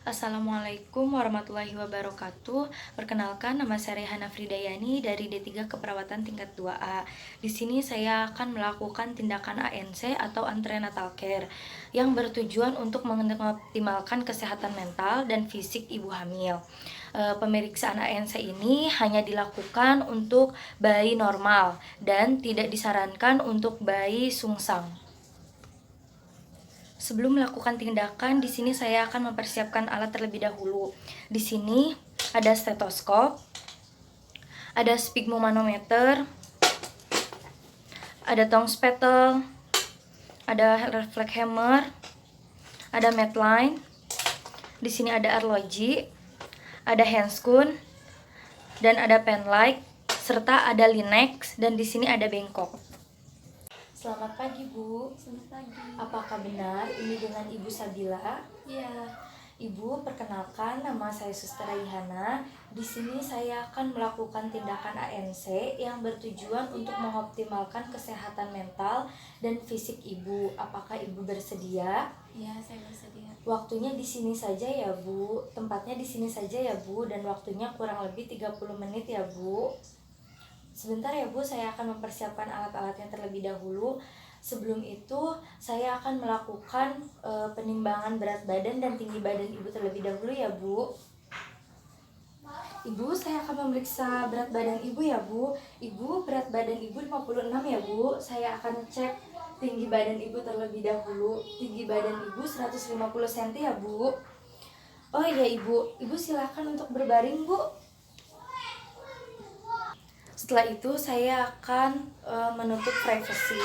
Assalamualaikum warahmatullahi wabarakatuh. Perkenalkan, nama saya Rehana Fridayani dari D3 Keperawatan tingkat 2A. Di sini saya akan melakukan tindakan ANC atau antenatal care yang bertujuan untuk mengoptimalkan kesehatan mental dan fisik ibu hamil. Pemeriksaan ANC ini hanya dilakukan untuk bayi normal dan tidak disarankan untuk bayi sungsang. Sebelum melakukan tindakan, di sini saya akan mempersiapkan alat terlebih dahulu. Di sini ada stetoskop, ada sphygmomanometer, ada tong spatel, ada reflex hammer, ada medline. Di sini ada arloji, ada handscoon, dan ada pen light, serta ada linex, dan di sini ada bengkok. Selamat pagi, Bu. Selamat pagi. Apakah benar ini dengan Ibu Sabila? Iya. Ibu, perkenalkan, nama saya Suster Rehana. Di sini saya akan melakukan tindakan ANC yang bertujuan untuk mengoptimalkan kesehatan mental dan fisik Ibu. Apakah Ibu bersedia? Iya, saya bersedia. Waktunya di sini saja ya, Bu. Tempatnya di sini saja ya, Bu, dan waktunya kurang lebih 30 menit ya, Bu. Sebentar ya, Bu, saya akan mempersiapkan alat-alatnya terlebih dahulu. Sebelum itu, saya akan melakukan penimbangan berat badan dan tinggi badan Ibu terlebih dahulu ya, Bu. Ibu, saya akan memeriksa berat badan Ibu ya, Bu. Ibu, berat badan Ibu 56 ya, Bu. Saya akan cek tinggi badan Ibu terlebih dahulu. Tinggi badan Ibu 150 cm ya, Bu. Oh iya, Ibu. Ibu silakan untuk berbaring, Bu. Setelah itu saya akan menutup privacy.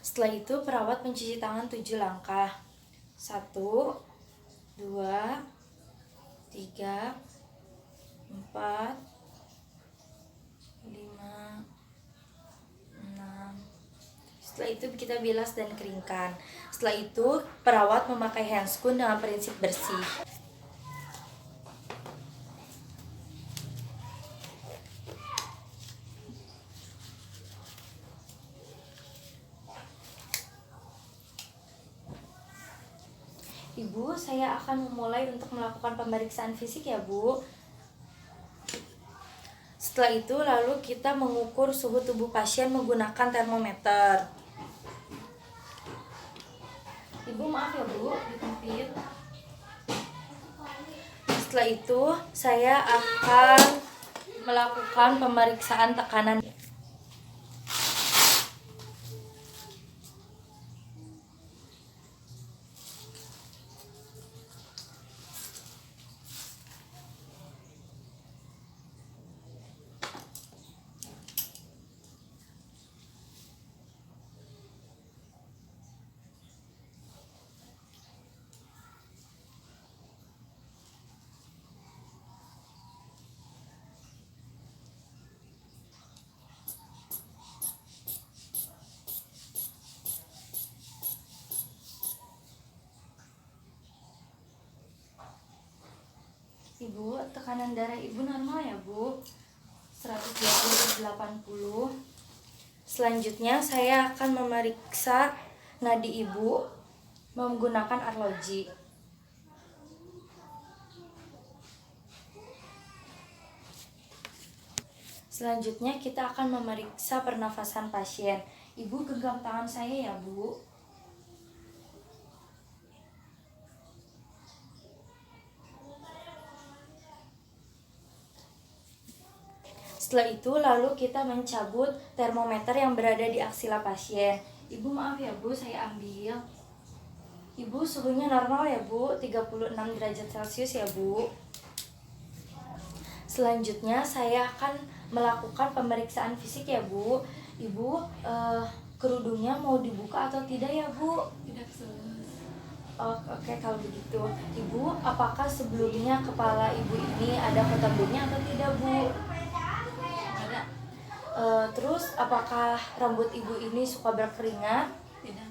Setelah itu perawat mencuci tangan 7 langkah. 1, 2, 3, 4, 5, 6. Setelah itu kita bilas dan keringkan. Setelah itu perawat memakai handscoon dengan prinsip bersih. Ibu, saya akan memulai untuk melakukan pemeriksaan fisik ya, Bu. Setelah itu lalu kita mengukur suhu tubuh pasien menggunakan termometer. Ibu, maaf ya, Bu, ditempit. Setelah itu saya akan melakukan pemeriksaan tekanan. Ibu, tekanan darah Ibu normal ya, Bu? 120/80. Selanjutnya saya akan memeriksa nadi Ibu menggunakan arloji. Selanjutnya kita akan memeriksa pernafasan pasien. Ibu genggam tangan saya ya, Bu. Setelah itu lalu kita mencabut termometer yang berada di aksila pasien. Ibu, maaf ya, Bu, saya ambil. Ibu, suhunya normal ya, Bu, 36 derajat Celcius ya, Bu. Selanjutnya saya akan melakukan pemeriksaan fisik ya, Bu. Ibu, kerudungnya mau dibuka atau tidak ya, Bu? Tidak selesai. Oke, kalau begitu. Ibu, apakah sebelumnya kepala Ibu ini ada kotak-kotaknya atau tidak, Bu? Ada. Terus apakah rambut Ibu ini suka berkeringat? Tidak.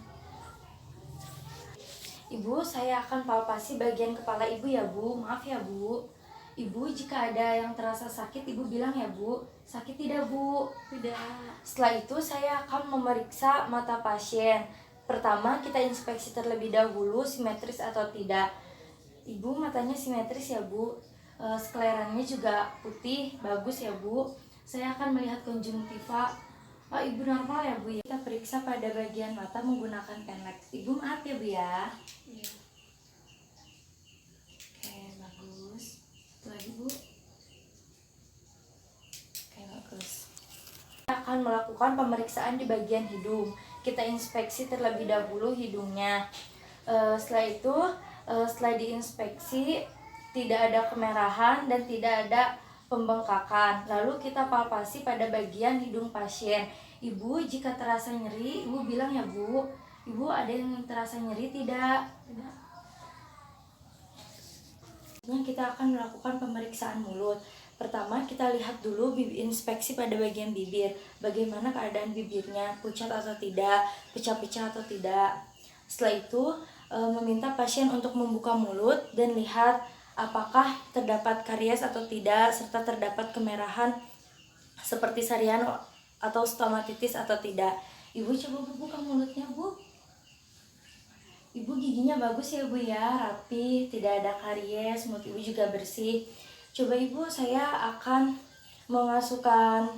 Ibu, saya akan palpasi bagian kepala Ibu ya, Bu. Maaf ya, Bu. Ibu, jika ada yang terasa sakit, Ibu bilang ya, Bu. Sakit tidak, Bu? Tidak. Setelah itu saya akan memeriksa mata pasien. Pertama, kita inspeksi terlebih dahulu simetris atau tidak. Ibu, matanya simetris ya Bu. Sklerannya juga putih, bagus ya Bu. Saya akan melihat konjungtiva. Oh, Ibu normal ya Bu ya. Kita periksa pada bagian mata menggunakan penlex. Ibu maaf ya Bu ya. Iya. Oke, bagus. Satu lagi Bu. Oke, bagus. Kita akan melakukan pemeriksaan di bagian hidung. Kita inspeksi terlebih dahulu hidungnya. Setelah itu, setelah diinspeksi tidak ada kemerahan dan tidak ada pembengkakan. Lalu kita palpasi pada bagian hidung pasien. Ibu, jika terasa nyeri, Ibu bilang ya Bu. Ibu, ada yang terasa nyeri tidak? Tidak. Kita akan melakukan pemeriksaan mulut. Pertama, kita lihat dulu inspeksi pada bagian bibir. Bagaimana keadaan bibirnya, pucat atau tidak, pecah-pecah atau tidak. Setelah itu, meminta pasien untuk membuka mulut dan lihat apakah terdapat karies atau tidak, serta terdapat kemerahan seperti sarian atau stomatitis atau tidak. Ibu coba buka mulutnya, Bu. Ibu giginya bagus ya Bu ya, rapi, tidak ada karies, mulut Ibu juga bersih. Coba Ibu, saya akan memasukkan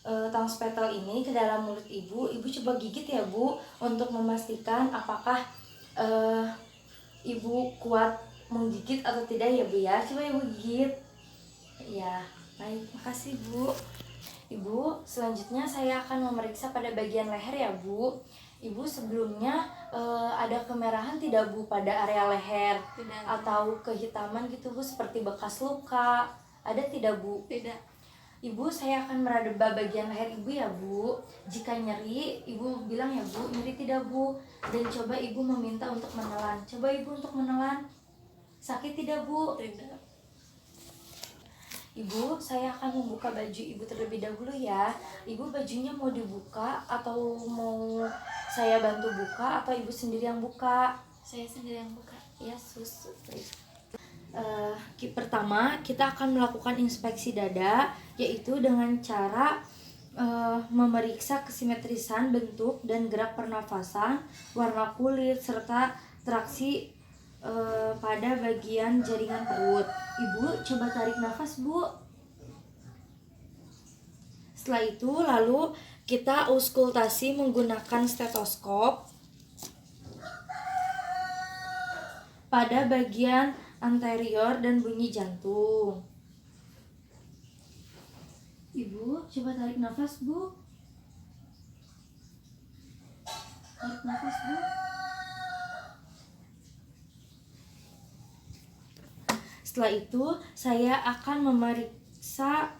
tang spetal ini ke dalam mulut Ibu. Ibu coba gigit ya Bu, untuk memastikan apakah Ibu kuat menggigit atau tidak ya Bu ya. Coba Ibu gigit. Ya, baik, makasih Bu. Ibu, selanjutnya saya akan memeriksa pada bagian leher ya Bu. Ibu, sebelumnya ada kemerahan tidak Bu pada area leher? Tidak. Atau kehitaman gitu Bu, seperti bekas luka? Ada tidak Bu? Tidak. Ibu, saya akan meradeba bagian leher Ibu ya Bu. Jika nyeri, Ibu bilang ya Bu, nyeri tidak Bu? Dan coba Ibu meminta untuk menelan. Coba Ibu untuk menelan. Sakit tidak Bu? Tidak. Ibu, saya akan membuka baju Ibu terlebih dahulu ya. Ibu, bajunya mau dibuka atau mau saya bantu buka atau Ibu sendiri yang buka? Saya sendiri yang buka. Ya, sus. Pertama, kita akan melakukan inspeksi dada, yaitu dengan cara memeriksa kesimetrisan bentuk dan gerak pernafasan, warna kulit, serta traksi pada bagian jaringan perut. Ibu, coba tarik nafas Bu. Setelah itu, lalu kita auskultasi menggunakan stetoskop pada bagian anterior dan bunyi jantung. Ibu, coba tarik nafas Bu. Tarik nafas Bu. Setelah itu, saya akan memeriksa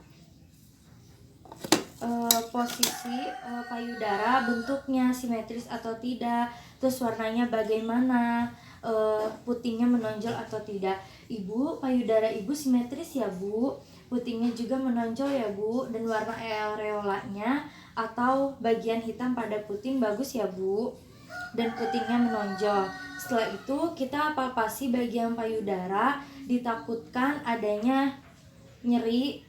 posisi payudara, bentuknya simetris atau tidak, terus warnanya bagaimana, putingnya menonjol atau tidak. Ibu, payudara Ibu simetris ya Bu, putingnya juga menonjol ya Bu, dan warna areolanya atau bagian hitam pada puting bagus ya Bu, dan putingnya menonjol. Setelah itu kita palpasi bagian payudara, ditakutkan adanya nyeri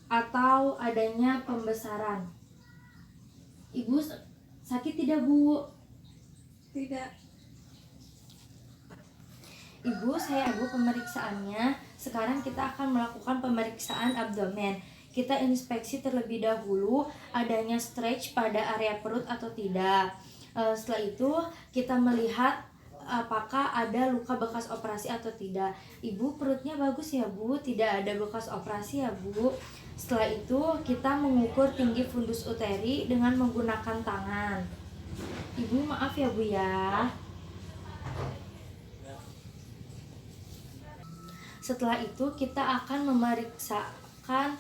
atau adanya pembesaran. Ibu sakit tidak Bu? Tidak. Ibu, pemeriksaannya. Sekarang kita akan melakukan pemeriksaan abdomen. Kita inspeksi terlebih dahulu adanya stretch pada area perut atau tidak. Setelah itu kita melihat apakah ada luka bekas operasi atau tidak. Ibu, perutnya bagus ya Bu, tidak ada bekas operasi ya Bu. Setelah itu kita mengukur tinggi fundus uteri dengan menggunakan tangan. Ibu, maaf ya Bu ya. Setelah itu kita akan memeriksakan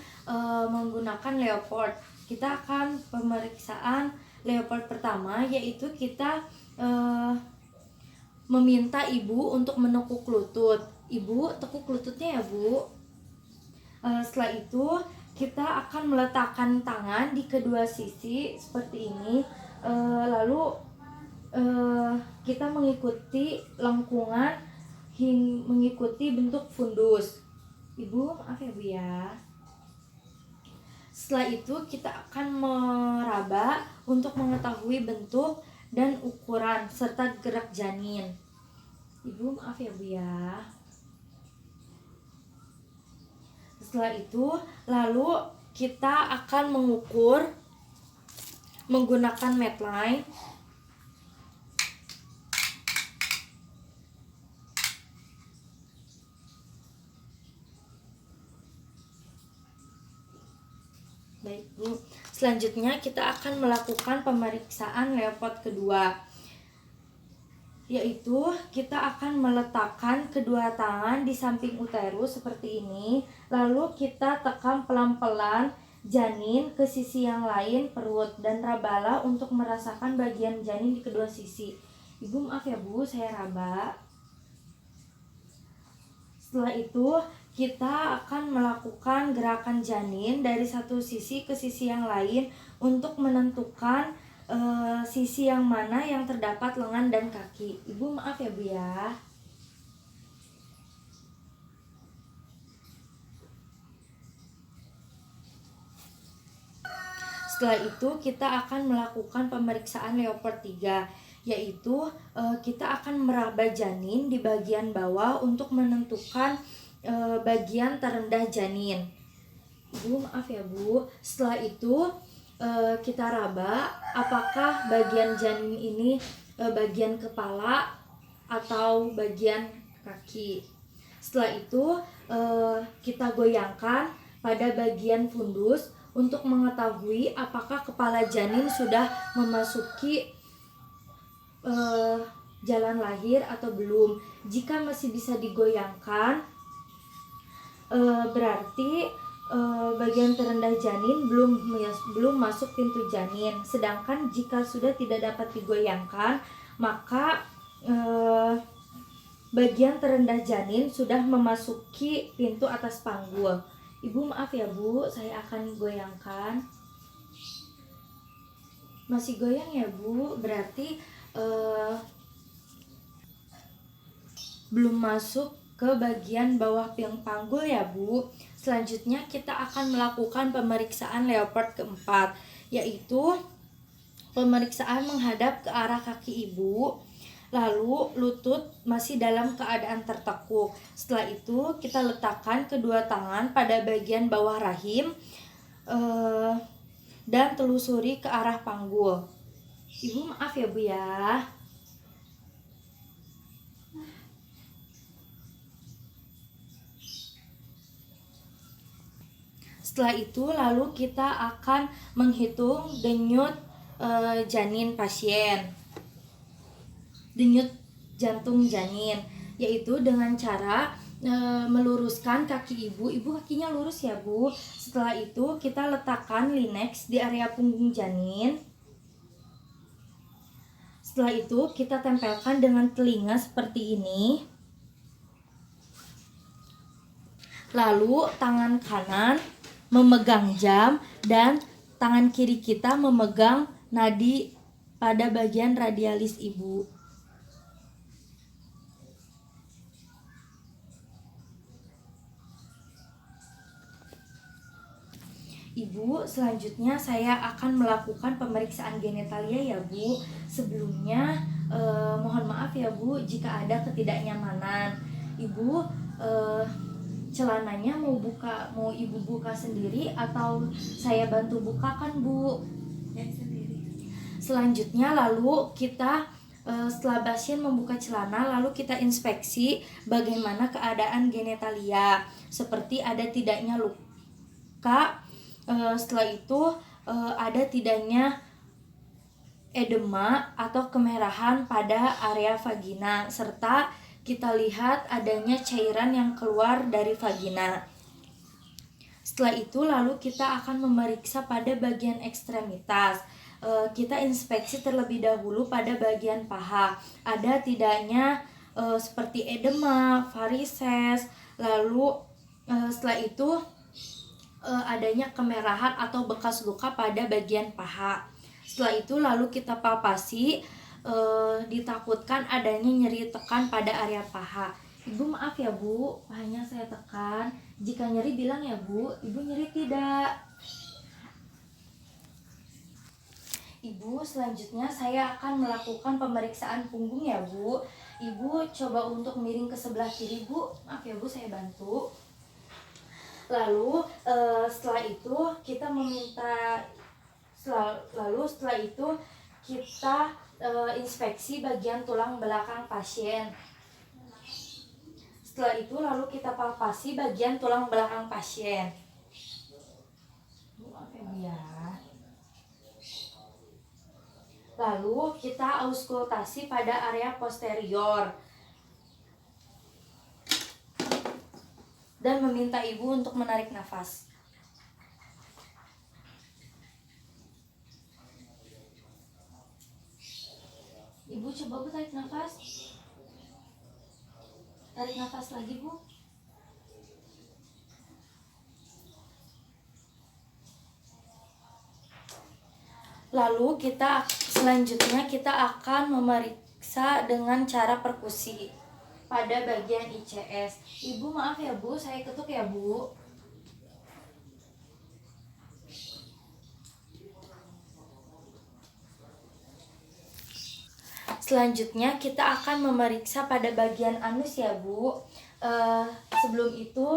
menggunakan Leopard. Kita akan pemeriksaan Leopard pertama, yaitu kita meminta Ibu untuk menekuk lutut. Ibu, tekuk lututnya ya Bu. Setelah itu kita akan meletakkan tangan di kedua sisi seperti ini. Lalu kita mengikuti lengkungan mengikuti bentuk fundus. Ibu, maaf ya Bu ya. Setelah itu kita akan meraba untuk mengetahui bentuk dan ukuran serta gerak janin. Ibu maaf ya Bu ya. Setelah itu lalu kita akan mengukur menggunakan medline. Baik Bu, selanjutnya kita akan melakukan pemeriksaan Leopard kedua, yaitu kita akan meletakkan kedua tangan di samping uterus seperti ini, lalu kita tekan pelan-pelan janin ke sisi yang lain perut dan rabalah untuk merasakan bagian janin di kedua sisi. Ibu maaf ya Bu, saya raba. Setelah itu kita akan melakukan gerakan janin dari satu sisi ke sisi yang lain untuk menentukan sisi yang mana yang terdapat lengan dan kaki. Ibu maaf ya Bu ya. Setelah itu kita akan melakukan pemeriksaan Leopard 3, yaitu kita akan meraba janin di bagian bawah untuk menentukan bagian terendah janin. Ibu maaf ya Bu. Setelah itu kita raba apakah bagian janin ini bagian kepala atau bagian kaki. Setelah itu kita goyangkan pada bagian fundus untuk mengetahui apakah kepala janin sudah memasuki jalan lahir atau belum. Jika masih bisa digoyangkan, berarti bagian terendah janin belum masuk pintu janin. Sedangkan jika sudah tidak dapat digoyangkan, maka bagian terendah janin sudah memasuki pintu atas panggul. Ibu maaf ya Bu, saya akan goyangkan. Masih goyang ya Bu, berarti belum masuk ke bagian bawah panggul ya Bu. Selanjutnya kita akan melakukan pemeriksaan Leopard keempat, yaitu pemeriksaan menghadap ke arah kaki ibu, lalu lutut masih dalam keadaan tertekuk. Setelah itu kita letakkan kedua tangan pada bagian bawah rahim dan telusuri ke arah panggul. Ibu maaf ya Bu ya. Setelah itu lalu kita akan menghitung denyut janin pasien, denyut jantung janin, yaitu dengan cara meluruskan kaki ibu. Ibu kakinya lurus ya Bu. Setelah itu kita letakkan Linex di area punggung janin. Setelah itu kita tempelkan dengan telinga seperti ini. Lalu tangan kanan memegang jam dan tangan kiri kita memegang nadi pada bagian radialis ibu. Ibu, selanjutnya saya akan melakukan pemeriksaan genitalia ya Bu. Sebelumnya mohon maaf ya Bu jika ada ketidaknyamanan. Ibu celananya mau ibu buka sendiri atau saya bantu bukakan Bu? Yang sendiri. Selanjutnya lalu kita setelah pasien membuka celana, lalu kita inspeksi bagaimana keadaan genitalia, seperti ada tidaknya luka, setelah itu ada tidaknya edema atau kemerahan pada area vagina, serta kita lihat adanya cairan yang keluar dari vagina. Setelah itu lalu kita akan memeriksa pada bagian ekstremitas. Kita inspeksi terlebih dahulu pada bagian paha. Ada tidaknya seperti edema, varises, lalu setelah itu adanya kemerahan atau bekas luka pada bagian paha. Setelah itu lalu kita palpasi, ditakutkan adanya nyeri tekan pada area paha. Ibu maaf ya Bu, pahanya saya tekan. Jika nyeri bilang ya Bu, Ibu nyeri tidak? Ibu, selanjutnya saya akan melakukan pemeriksaan punggung ya Bu. Ibu coba untuk miring ke sebelah kiri Bu. Maaf ya Bu, saya bantu. Lalu setelah itu kita inspeksi bagian tulang belakang pasien. Setelah itu lalu kita palpasi bagian tulang belakang pasien. Maaf ya Bu ya. Lalu kita auskultasi pada area posterior dan meminta ibu untuk menarik nafas. Ibu coba Bu tarik nafas. Tarik nafas lagi Bu. Lalu selanjutnya kita akan memeriksa dengan cara perkusi pada bagian ICS. Ibu maaf ya Bu, saya ketuk ya Bu. Selanjutnya kita akan memeriksa pada bagian anus ya Bu. Sebelum itu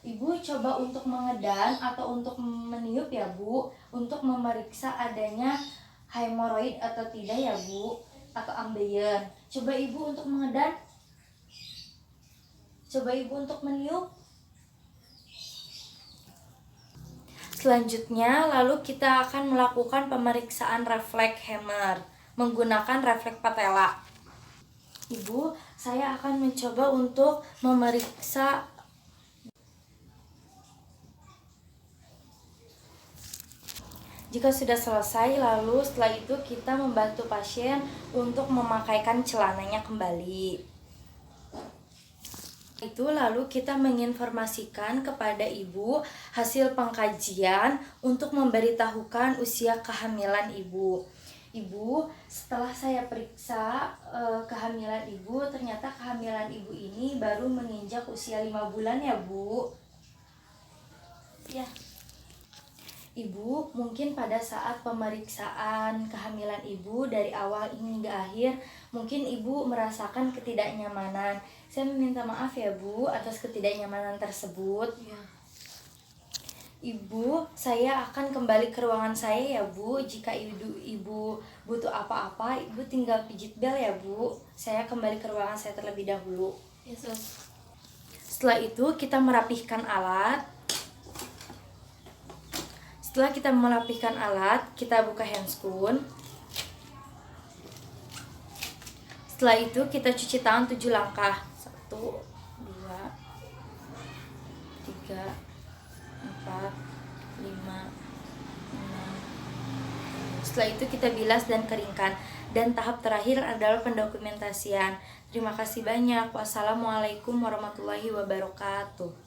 Ibu coba untuk mengedan atau untuk meniup ya Bu, untuk memeriksa adanya hemoroid atau tidak ya Bu, atau ambeien. Coba Ibu untuk mengedan. Coba Ibu untuk meniup. Selanjutnya lalu kita akan melakukan pemeriksaan refleks Hammer menggunakan refleks patella. Ibu, saya akan mencoba untuk memeriksa. Jika sudah selesai, lalu setelah itu kita membantu pasien untuk memakaikan celananya kembali. Itu lalu kita menginformasikan kepada ibu hasil pengkajian untuk memberitahukan usia kehamilan ibu. Ibu, setelah saya periksa kehamilan ibu, ternyata kehamilan ibu ini baru menginjak usia 5 bulan ya Bu. Ya. Ibu, mungkin pada saat pemeriksaan kehamilan ibu dari awal hingga akhir, mungkin ibu merasakan ketidaknyamanan. Saya meminta maaf ya Bu atas ketidaknyamanan tersebut. Ya. Ibu, saya akan kembali ke ruangan saya ya Bu. Jika ibu butuh apa-apa, ibu tinggal pijit bel ya Bu. Saya kembali ke ruangan saya terlebih dahulu. Yes. Setelah itu kita merapihkan alat. Setelah kita merapihkan alat, kita buka handscoon. Setelah itu kita cuci tangan 7 langkah. 1, 2, 3, 4, 5, 6. Setelah itu kita bilas dan keringkan. Dan tahap terakhir adalah pendokumentasian. Terima kasih banyak. Wassalamualaikum warahmatullahi wabarakatuh.